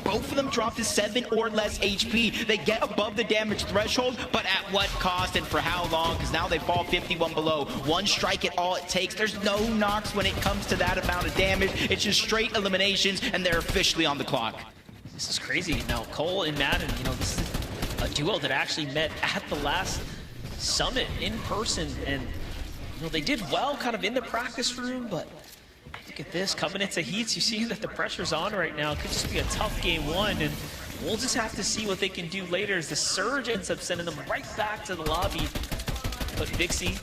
Both of them drop to 7 or less HP. They get above the damage threshold, but at what cost and for how long? Because now they fall 51 below. One strike at all it takes. There's no knocks when it comes to that amount of damage. It's just straight eliminations, and they're officially on the clock. This is crazy. Now, Cole and Madden, you know, this is a duo that actually met at the last summit in person, and you know, they did well kind of in the practice room, but look at this, coming into heats, you see that the pressure's on right now. It could just be a tough game one, and we'll just have to see what they can do later as the Surge ends up sending them right back to the lobby. But Vixie,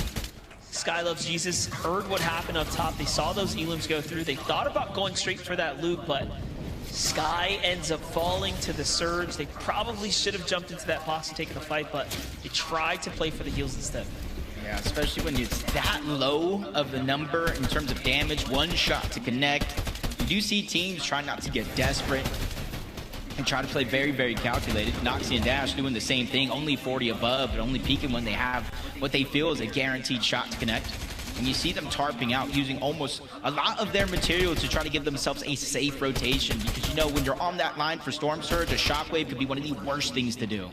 Sky Loves Jesus, heard what happened up top. They saw those elims go through. They thought about going straight for that loop, but Sky ends up falling to the Surge. They probably should have jumped into that box and taken the fight, but they tried to play for the heals instead. Yeah, especially when it's that low of the number in terms of damage, one shot to connect. You do see teams try not to get desperate and try to play very, very calculated. Noxie and Dash doing the same thing, only 40 above, but only peeking when they have what they feel is a guaranteed shot to connect. And you see them tarping out, using almost a lot of their material to try to give themselves a safe rotation, because you know when you're on that line for Storm Surge, a shockwave could be one of the worst things to do.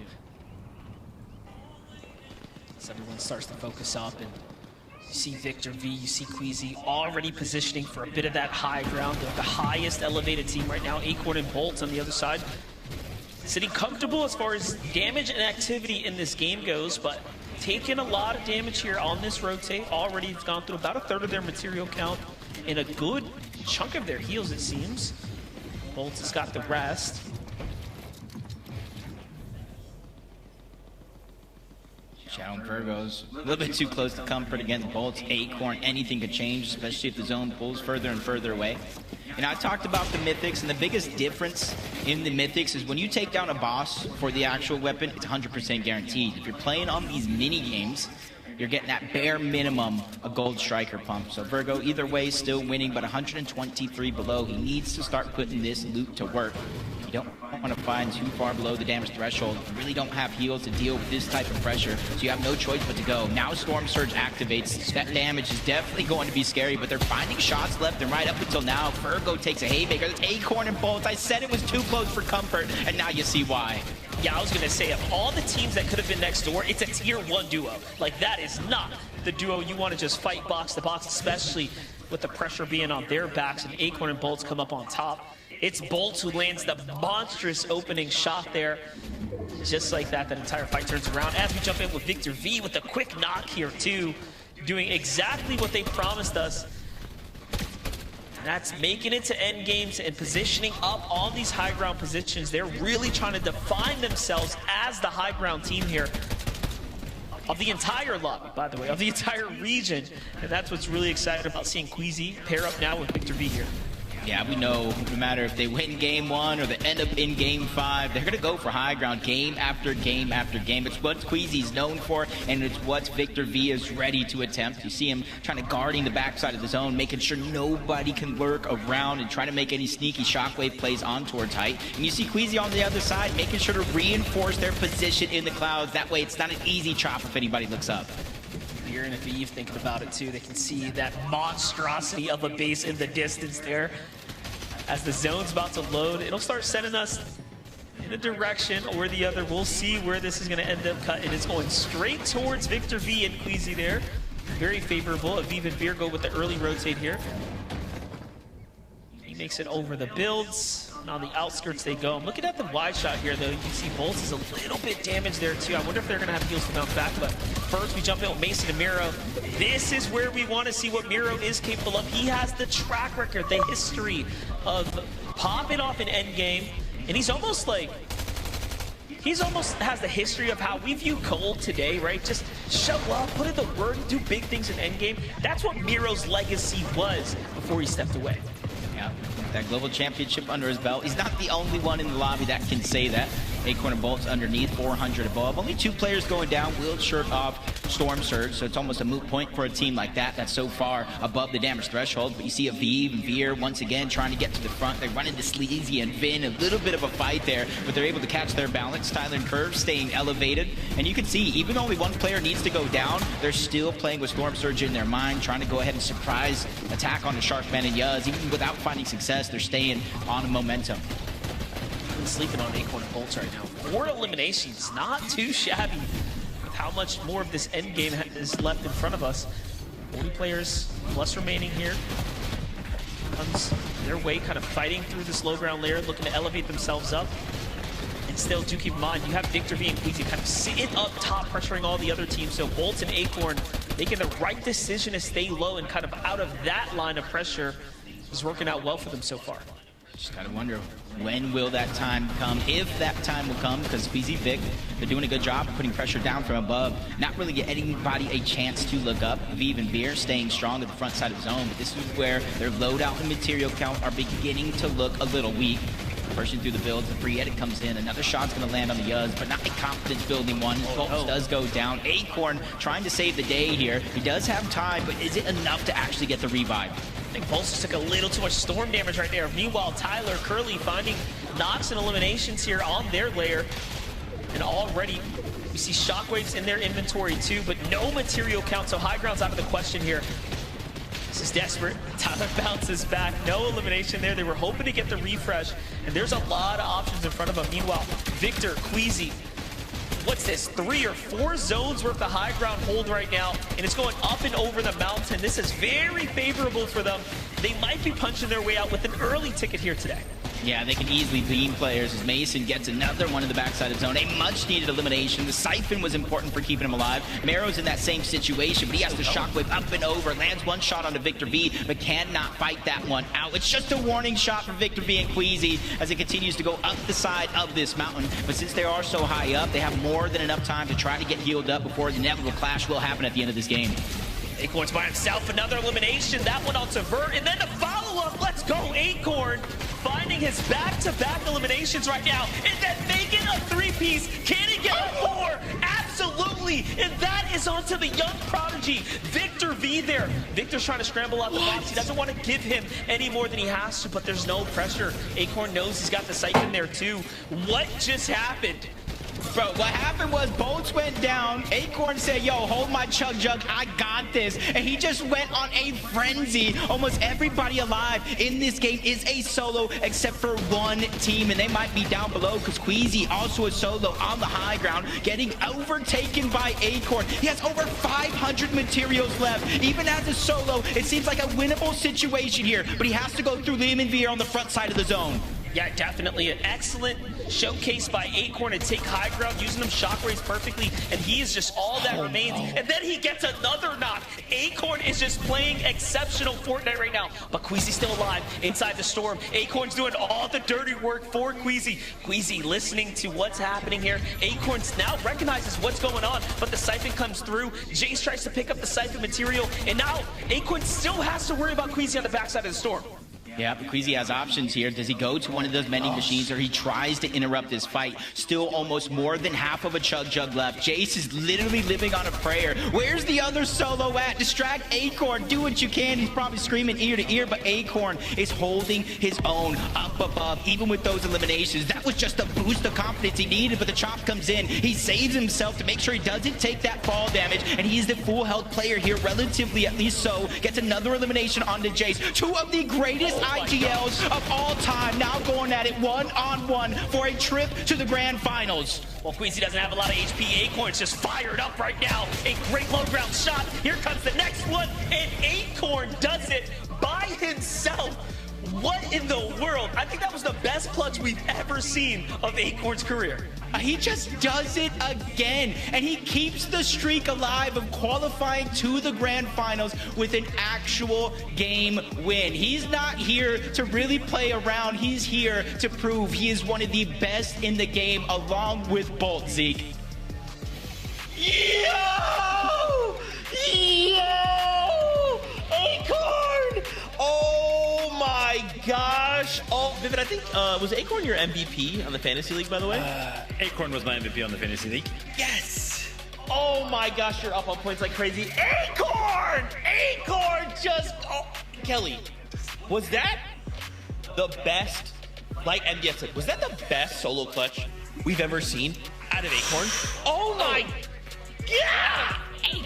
So everyone starts to focus up, and you see Victor V, you see Queasy already positioning for a bit of that high ground. They're the highest elevated team right now. Acorn and Bolt on the other side, sitting comfortable as far as damage and activity in this game goes, but taking a lot of damage here on this rotate. Already it's gone through about a third of their material count and a good chunk of their heals, it seems. Bolt has got the rest. Shadow and Virgo's a little bit too close to comfort against Bolts. Acorn, anything could change, especially if the zone pulls further and further away. And I talked about the Mythics, and the biggest difference in the Mythics is when you take down a boss for the actual weapon, it's 100% guaranteed. If you're playing on these mini games, you're getting that bare minimum a gold striker pump. So Virgo, either way, still winning, but 123 below. He needs to start putting this loot to work. You don't want to find too far below the damage threshold. You really don't have heals to deal with this type of pressure, so you have no choice but to go. Now Storm Surge activates. That damage is definitely going to be scary, but they're finding shots left and right up until now. Virgo takes a haymaker. That's Acorn and Bolts. I said it was too close for comfort, and now you see why. Yeah, I was going to say, of all the teams that could have been next door, it's a tier 1 duo. Like, that is not the duo you want to just fight box to box, especially with the pressure being on their backs and Acorn and Bolts come up on top. It's Bolts who lands the monstrous opening shot there. Just like that, that entire fight turns around. As we jump in with Victor V with a quick knock here too, doing exactly what they promised us. That's making it to end games and positioning up on these high ground positions. They're really trying to define themselves as the high ground team here. Of the entire lobby, by the way, of the entire region. And that's what's really exciting about seeing Queasy pair up now with Victor V here. Yeah, we know no matter if they win game 1 or they end up in game 5, they're going to go for high ground game after game after game. It's what Queasy's known for, and it's what Victor V is ready to attempt. You see him trying to guarding the backside of the zone, making sure nobody can lurk around and trying to make any sneaky shockwave plays on towards height. And you see Queasy on the other side, making sure to reinforce their position in the clouds. That way it's not an easy chop if anybody looks up. You're in a Eve thinking about it too. They can see that monstrosity of a base in the distance there. As the zone's about to load, it'll start sending us in a direction or the other. We'll see where this is going to end up cutting. It's going straight towards Victor V and Queasy there. Very favorable. Aviv and Virgo with the early rotate here. He makes it over the builds. And on the outskirts they go. I'm looking at the wide shot here, though. You can see Bolts is a little bit damaged there, too. I wonder if they're going to have heals to bounce back. But first, we jump in with Mason and Miro. This is where we want to see what Miro is capable of. He has the track record, the history of popping off in endgame. And he's almost has the history of how we view Cole today, right? Just show up, put in the work, do big things in endgame. That's what Miro's legacy was before he stepped away. Yeah, that global championship under his belt. He's not the only one in the lobby that can say that. Acorn and Bolts underneath, 400 above. Only 2 players going down, Wild shirt off, Storm Surge, so it's almost a moot point for a team like that that's so far above the damage threshold. But you see Aviv and Veer once again trying to get to the front. They run into Sleazy and Vin, a little bit of a fight there, but they're able to catch their balance. Tyler and Curve staying elevated. And you can see, even though only one player needs to go down, they're still playing with Storm Surge in their mind, trying to go ahead and surprise attack on the Sharkman and Yuz. Even without finding success, they're staying on momentum. been sleeping on Acorn and Bolts right now. 4 eliminations, not too shabby with how much more of this end game is left in front of us. 40 players plus remaining here. Comes their way, kind of fighting through this low ground layer, looking to elevate themselves up. And still, do keep in mind, you have Victor V and Queasy kind of sitting up top, pressuring all the other teams. So Bolts and Acorn making the right decision to stay low and kind of out of that line of pressure is working out well for them so far. Just gotta wonder, when will that time come? If that time will come, because Queasy Vic, they're doing a good job of putting pressure down from above, not really get anybody a chance to look up. Vive and Veer staying strong at the front side of the zone, but this is where their loadout and material count are beginning to look a little weak. Pushing through the build, the free edit comes in, another shot's gonna land on the Yuz, but not a confidence building one. Bolts does go down. Acorn trying to save the day here. He does have time, but is it enough to actually get the revive? I think Bolts just took a little too much storm damage right there. Meanwhile, Tyler, Curly finding knocks and eliminations here on their layer. And already we see shockwaves in their inventory too, but no material count, so high ground's out of the question here. This is desperate. Tyler bounces back. No elimination there. They were hoping to get the refresh, and there's a lot of options in front of them. Meanwhile, Victor, Queasy, what's this, 3 or 4 zones worth of high ground hold right now, and it's going up and over the mountain. This is very favorable for them. They might be punching their way out with an early ticket here today. Yeah, they can easily beam players as Mason gets another one in the backside of zone. A much-needed elimination. The Siphon was important for keeping him alive. Mero's in that same situation, but he has to shockwave up and over. Lands one shot onto Victor V, but cannot fight that one out. It's just a warning shot for Victor V and Queasy as it continues to go up the side of this mountain. But since they are so high up, they have more than enough time to try to get healed up before the inevitable clash will happen at the end of this game. Acorn's by himself, another elimination. That one onto Vert, and then the follow-up. Let's go, Acorn. Finding his back-to-back eliminations right now, and then making a 3-piece. Can he get a 4? Absolutely, and that is onto the young prodigy, Victor V there. Victor's trying to scramble out the box. He doesn't want to give him any more than he has to, but there's no pressure. Acorn knows he's got the Siphon there too. What just happened? Bro, what happened was Bolts went down. Acorn said, yo, hold my chug jug, I got this. And he just went on a frenzy. Almost everybody alive in this game is a solo except for one team. And they might be down below because Queasy also is solo on the high ground, getting overtaken by Acorn. He has over 500 materials left. Even as a solo, it seems like a winnable situation here. But he has to go through Liam and Veer on the front side of the zone. Yeah, definitely an excellent showcase by Acorn to take high ground, using them shockwaves perfectly, and he is just all that remains. And then he gets another knock. Acorn is just playing exceptional Fortnite right now, but Queasy's still alive inside the storm. Acorn's doing all the dirty work for Queasy. Queasy listening to what's happening here. Acorn now recognizes what's going on, but the Siphon comes through. Jace tries to pick up the Siphon material, and now Acorn still has to worry about Queasy on the backside of the storm. Yeah, but Queasy has options here. Does he go to one of those vending machines, or he tries to interrupt this fight? Still almost more than half of a chug jug left. Jace is literally living on a prayer. Where's the other solo at? Distract Acorn. Do what you can. He's probably screaming ear to ear, but Acorn is holding his own up above, even with those eliminations. That was just a boost of confidence he needed, but the chop comes in. He saves himself to make sure he doesn't take that fall damage, and he's the full health player here, relatively at least so. Gets another elimination onto Jace. Two of the greatest IGLs of all time now going at it one-on-one for a trip to the grand finals. Well, Queasy doesn't have a lot of HP. Acorn's just fired up right now. A great low ground shot. Here comes the next one, and Acorn does it by himself. What in the world? I think that was the best clutch we've ever seen of Acorn's career. He just does it again, and he keeps the streak alive of qualifying to the grand finals with an actual game win. He's not here to really play around. He's here to prove he is one of the best in the game, along with Bolt, Zeke. Yo! Yo! Acorn! Oh my gosh! Oh, Vivid, I think, was Acorn your MVP on the Fantasy League, by the way? Acorn was my MVP on the Fantasy League. Yes! Oh my gosh, you're up on points like crazy. Acorn! Acorn just... Oh, Kelly, was that the best, like MDF said, was that the best solo clutch we've ever seen out of Acorn? Oh my... Yeah!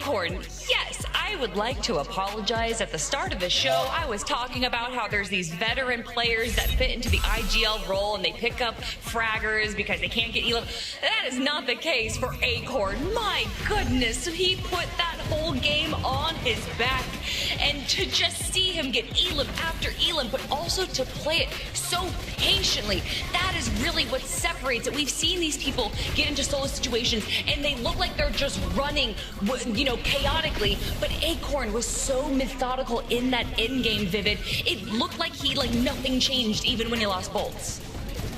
Acorn, yes, I would like to apologize. At the start of the show, I was talking about how there's these veteran players that fit into the IGL role and they pick up fraggers because they can't get Elam. That is not the case for Acorn. My goodness, he put that whole game on his back. And to just see him get Elam after Elam, but also to play it so patiently, that is really what separates it. We've seen these people get into solo situations and they look like they're just running, you know, chaotically, but Acorn was so methodical in that endgame, Vivid. It looked like nothing changed even when he lost bolts.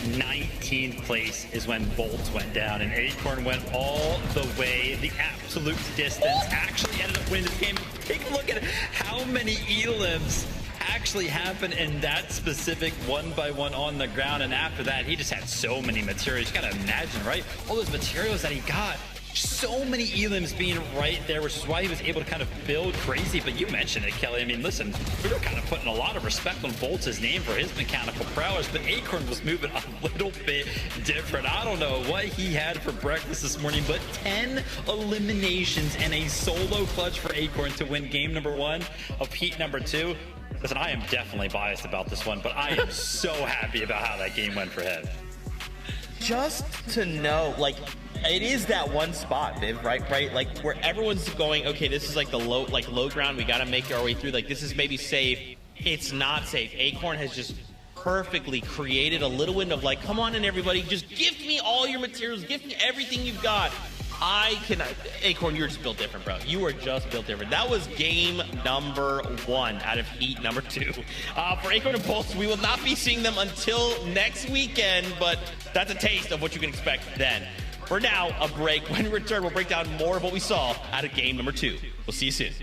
19th place is when bolts went down, and Acorn went all the way, the absolute distance, actually ended up winning this game. Take a look at how many elims actually happened in that specific 1-by-1 on the ground, and after that he just had so many materials. You gotta imagine, right? All those materials that he got, so many elims being right there, which is why he was able to kind of build crazy. But you mentioned it, Kelly. I mean, listen, we were kind of putting a lot of respect on Bolt's name for his mechanical prowess, but Acorn was moving a little bit different. I don't know what he had for breakfast this morning, but 10 eliminations and a solo clutch for Acorn to win game number 1 of heat number 2. Listen, I am definitely biased about this one, but I am so happy about how that game went for him. Just to know, like, it is that one spot, Viv, right? Like, where everyone's going, okay, this is like the low ground. We got to make our way through. Like, this is maybe safe. It's not safe. Acorn has just perfectly created a little window of like, come on in, everybody. Just gift me all your materials. Gift me everything you've got. Acorn, you're just built different, bro. You are just built different. That was game number 1 out of heat number 2. For Acorn and Pulse, we will not be seeing them until next weekend, but that's a taste of what you can expect then. For now, a break. When we return, we'll break down more of what we saw out of game number 2. We'll see you soon.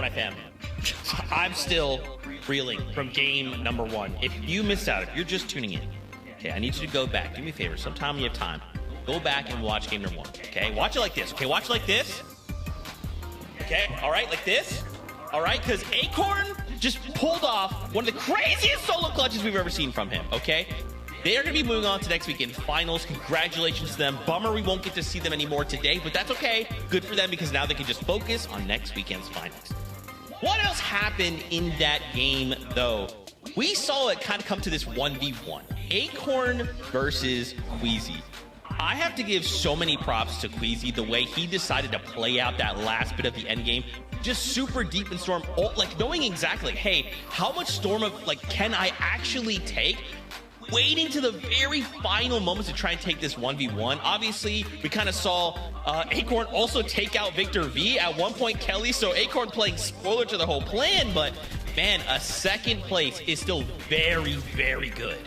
Fortnite fam, I'm still reeling from game number 1. If you missed out, if you're just tuning in, okay, I need you to go back. Do me a favor. Sometime when you have time, go back and watch game number 1. Okay, watch it like this. Okay, watch it like this. Okay, all right, like this. All right, because Acorn just pulled off one of the craziest solo clutches we've ever seen from him. Okay, they are going to be moving on to next weekend finals. Congratulations to them. Bummer we won't get to see them anymore today, but that's okay. Good for them because now they can just focus on next weekend's finals. What else happened in that game, though? We saw it kind of come to this 1v1. Acorn versus Queasy. I have to give so many props to Queasy, the way he decided to play out that last bit of the end game. Just super deep in Storm, like knowing exactly, hey, how much Storm of, like, can I actually take? Waiting to the very final moments to try and take this 1v1. Obviously, we kind of saw Acorn also take out Victor V at one point, Kelly, so Acorn playing spoiler to the whole plan, but man, a second place is still very, very good.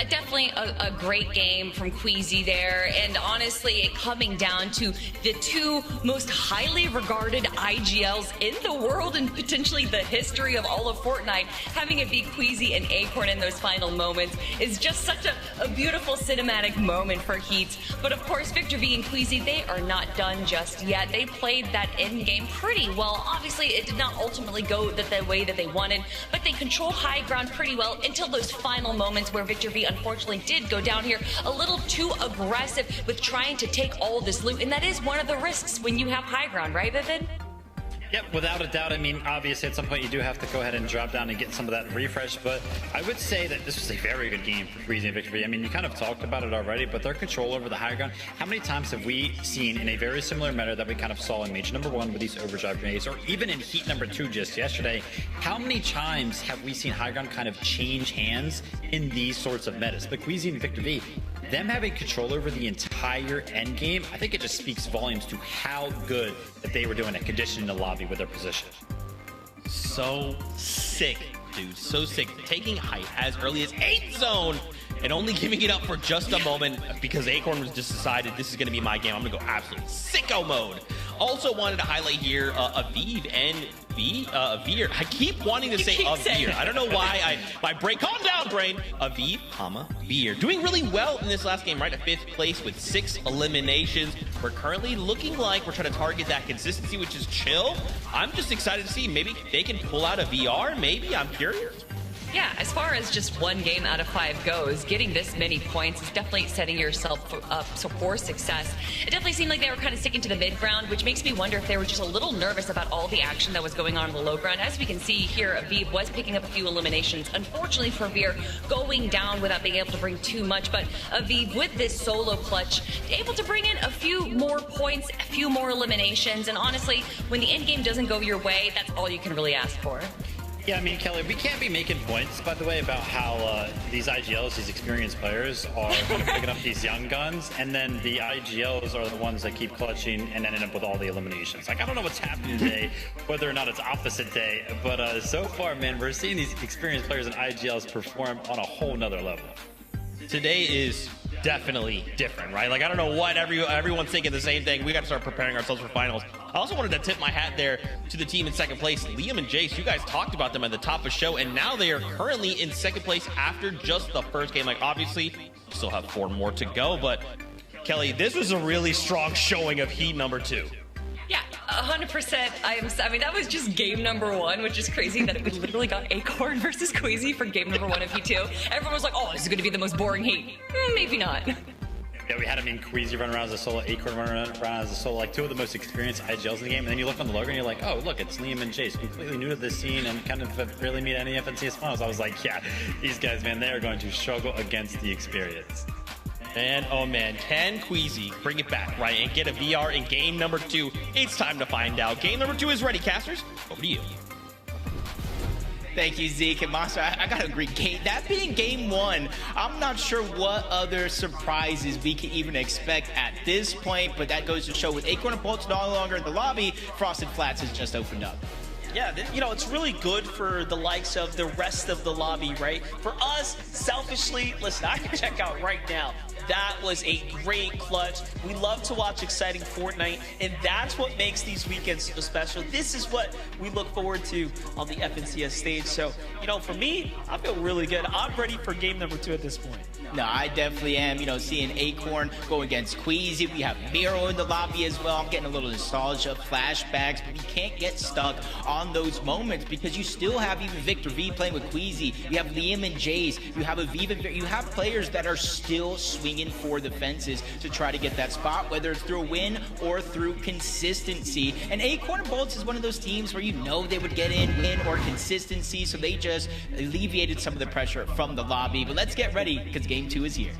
Definitely a great game from Queasy there, and honestly, it coming down to the two most highly regarded IGLs in the world and potentially the history of all of Fortnite, having it be Queasy and Acorn in those final moments is just such a beautiful cinematic moment for Heat. But of course, Victor V and Queasy, they are not done just yet. They played that end game pretty well. Obviously, it did not ultimately go the way that they wanted, but they controlled high ground pretty well until those final moments where Victor V unfortunately did go down here a little too aggressive with trying to take all this loot, and that is one of the risks when you have high ground, right, Vivid? Yep, without a doubt. I mean, obviously at some point you do have to go ahead and drop down and get some of that refresh, but I would say that this was a very good game for Queasy and Victor V. I mean, you kind of talked about it already, but their control over the high ground, how many times have we seen in a very similar manner that we kind of saw in Major number 1 with these overdrive grenades, or even in Heat number 2 just yesterday, how many times have we seen high ground kind of change hands in these sorts of metas? But Queasy and Victor V, them having control over the entire end game, I think it just speaks volumes to how good that they were doing at conditioning the lobby with their position. So sick, dude. So sick. Taking height as early as 8th zone and only giving it up for just a moment because Acorn was just decided this is going to be my game. I'm going to go absolutely sicko mode. Also wanted to highlight here Aviv and Veer. I keep wanting to say Veer. I don't know why. My brain, calm down, brain. Aviv, Veer. Doing really well in this last game, right? At 5th place with 6 eliminations. We're currently looking like we're trying to target that consistency, which is chill. I'm just excited to see. Maybe they can pull out a VR. Maybe. I'm curious. Yeah, as far as just one game out of 5 goes, getting this many points is definitely setting yourself up for success. It definitely seemed like they were kind of sticking to the mid ground, which makes me wonder if they were just a little nervous about all the action that was going on in the low ground. As we can see here, Aviv was picking up a few eliminations. Unfortunately for Veer, going down without being able to bring too much, but Aviv with this solo clutch, able to bring in a few more points, a few more eliminations, and honestly, when the end game doesn't go your way, that's all you can really ask for. Yeah, I mean, Kelly, we can't be making points, by the way, about how these IGLs, these experienced players, are kind of picking up these young guns, and then the IGLs are the ones that keep clutching and ending up with all the eliminations. Like, I don't know what's happening today, whether or not it's opposite day, but so far, man, we're seeing these experienced players and IGLs perform on a whole nother level. Today is definitely different, right? Like, I don't know what everyone's thinking the same thing. We got to start preparing ourselves for finals. I also wanted to tip my hat there to the team in 2nd place, Liam and Jace. You guys talked about them at the top of the show, and now they are currently in 2nd place after just the first game. Like, obviously, we still have 4 more to go, but Kelly, this was a really strong showing of Heat number 2. Yeah, 100%. I mean, that was just game number 1, which is crazy that we literally got Acorn versus Queasy for game number 1 of Heat 2. Everyone was like, oh, this is going to be the most boring Heat. Maybe not. Yeah, we had, I mean, Queasy running around as a solo, Acorn running around as a solo, like 2 of the most experienced IGLs in the game. And then you look on the logo and you're like, oh, look, it's Liam and Jace, completely new to this scene and kind of barely meet any FNCS finals. I was like, yeah, these guys, man, they are going to struggle against the experience. And oh man, can Queasy bring it back, right, and get a VR in game number 2? It's time to find out. Game number 2 is ready, casters. Over to you. Thank you, Zeke and Monster. I gotta agree. That being game 1, I'm not sure what other surprises we can even expect at this point, but that goes to show with Acorn and Bolts no longer in the lobby, Frosted Flats has just opened up. Yeah, you know, it's really good for the likes of the rest of the lobby, right? For us, selfishly, listen, I can check out right now. That was a great clutch. We love to watch exciting Fortnite, and that's what makes these weekends so special. This is what we look forward to on the FNCS stage. So, you know, for me, I feel really good. I'm ready for game number 2 at this point. No, I definitely am. You know, seeing Acorn go against Queasy. We have Miro in the lobby as well. I'm getting a little nostalgia, flashbacks, but you can't get stuck on those moments because you still have even Victor V playing with Queasy. You have Liam and Jace. You have Aviva. You have players that are still swinging for the fences to try to get that spot, whether it's through a win or through consistency. And Acorn and Bolts is one of those teams where you know they would get in, win, or consistency, so they just alleviated some of the pressure from the lobby. But let's get ready because game 2 is here.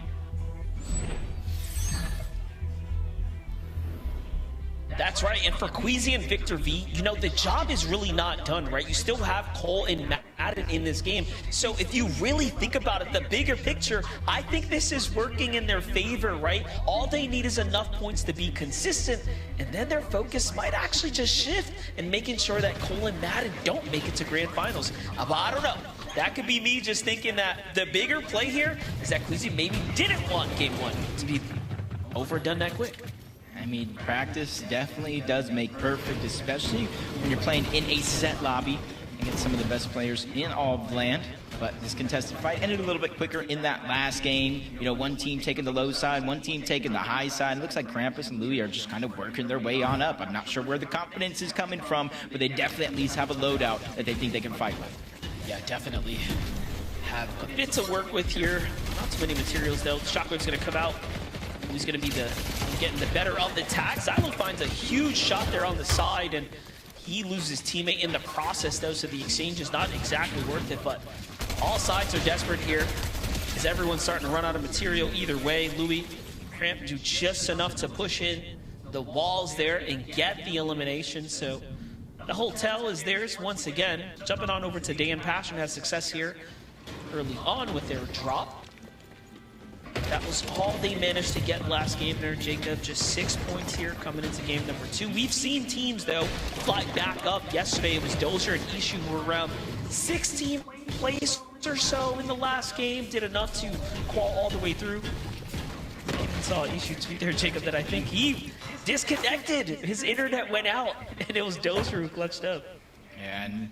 That's right, and for Queasy and Victor V, you know, the job is really not done, right? You still have Cole and Madden in this game. So if you really think about it, the bigger picture, I think this is working in their favor, right? All they need is enough points to be consistent, and then their focus might actually just shift in making sure that Cole and Madden don't make it to grand finals. But I don't know. That could be me just thinking that the bigger play here is that Queasy maybe didn't want game 1 to be overdone that quick. I mean, practice definitely does make perfect, especially when you're playing in a set lobby against some of the best players in all of the land. But this contested fight ended a little bit quicker in that last game. You know, one team taking the low side, one team taking the high side. It looks like Krampus and Louis are just kind of working their way on up. I'm not sure where the confidence is coming from, but they definitely at least have a loadout that they think they can fight with. Yeah, definitely have a bit to work with here. Not too many materials, though. Shockwave's going to come out. Who's going to be getting the better of the tag? Silo finds a huge shot there on the side, and he loses his teammate in the process, though, so the exchange is not exactly worth it. But all sides are desperate here, as everyone's starting to run out of material either way. Louis, Cramp do just enough to push in the walls there and get the elimination. So the hotel is theirs once again. Jumping on over to Day and Passion, has success here early on with their drop. That was all they managed to get last game there, Jacob. Just 6 points here coming into game number 2. We've seen teams, though, fly back up. Yesterday, it was Dozier and Ishu who were around 16th place or so in the last game. Did enough to qual all the way through. I even saw Ishu tweet there, Jacob, that I think he disconnected. His internet went out, and it was Dozier who clutched up. Yeah, and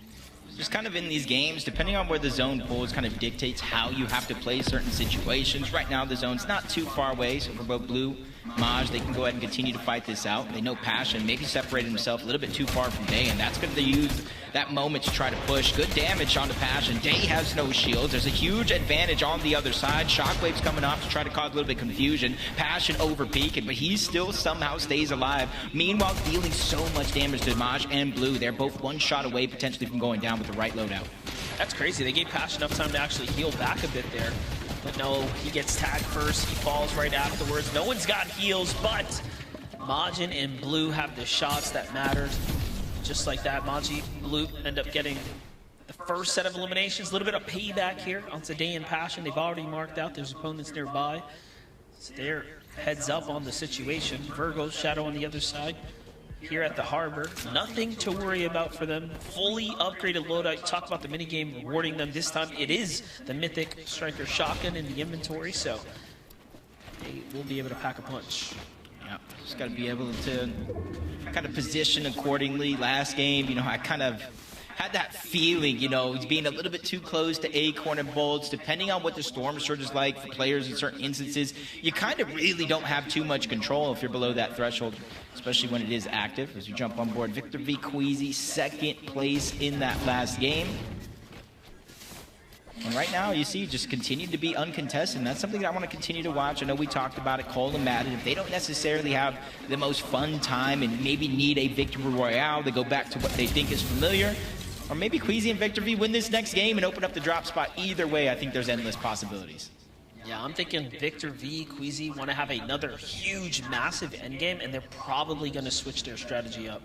just kind of in these games, depending on where the zone pulls, kind of dictates how you have to play certain situations. Right now, the zone's not too far away, so for both Blue, Maj, they can go ahead and continue to fight this out. They know Passion maybe separated himself a little bit too far from Day, and that's going to use that moment to try to push. Good damage onto Passion. Day has no shields. There's a huge advantage on the other side. Shockwave's coming off to try to cause a little bit of confusion. Passion over peaking, but he still somehow stays alive. Meanwhile, dealing so much damage to Maj and Blue. They're both one shot away potentially from going down with the right loadout. That's crazy. They gave Passion enough time to actually heal back a bit there. But no, he gets tagged first. He falls right afterwards. No one's got heals, but Majin and Blue have the shots that matter. Just like that, Maji, Blue end up getting the first set of eliminations. A little bit of payback here onto Day and Passion. They've already marked out their opponents nearby. So they're heads up on the situation. Virgo, Shadow on the other side. Here at the harbor, nothing to worry about for them. Fully upgraded loadout. You talk about the minigame rewarding them. This time it is the mythic striker shotgun in the inventory, so they will be able to pack a punch. Yeah, just got to be able to kind of position accordingly. Last game, you know, I kind of had that feeling, you know, being a little bit too close to Acorn and Bolts, depending on what the Storm Surge is like for players in certain instances, you kind of really don't have too much control if you're below that threshold, especially when it is active. As you jump on board, Victor V. Queasy, second place in that last game. And right now, you see, just continue to be uncontested. And that's something that I want to continue to watch. I know we talked about it, Cole and Madden. If they don't necessarily have the most fun time and maybe need a victory royale, they go back to what they think is familiar. Or maybe Queasy and Victor V win this next game and open up the drop spot. Either way, I think there's endless possibilities. Yeah, I'm thinking Victor V, Queasy want to have another huge, massive endgame, and they're probably going to switch their strategy up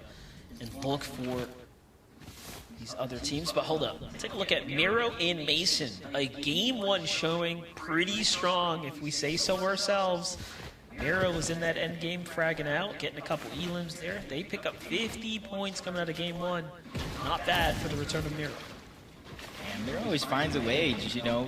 and look for these other teams. But hold up, take a look at Miro and Mason. A game 1 showing pretty strong, if we say so ourselves. Miro was in that end game fragging out, getting a couple elims there. They pick up 50 points coming out of game 1. Not bad for the return of Miro. There always finds a way,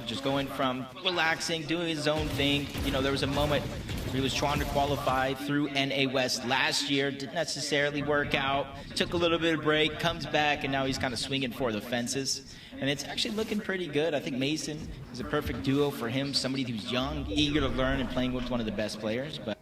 just going from relaxing, doing his own thing. There was a moment where he was trying to qualify through NA West last year, didn't necessarily work out, took a little bit of break, comes back, and now he's kind of swinging for the fences. And it's actually looking pretty good. I think Mason is a perfect duo for him, somebody who's young, eager to learn, and playing with one of the best players. But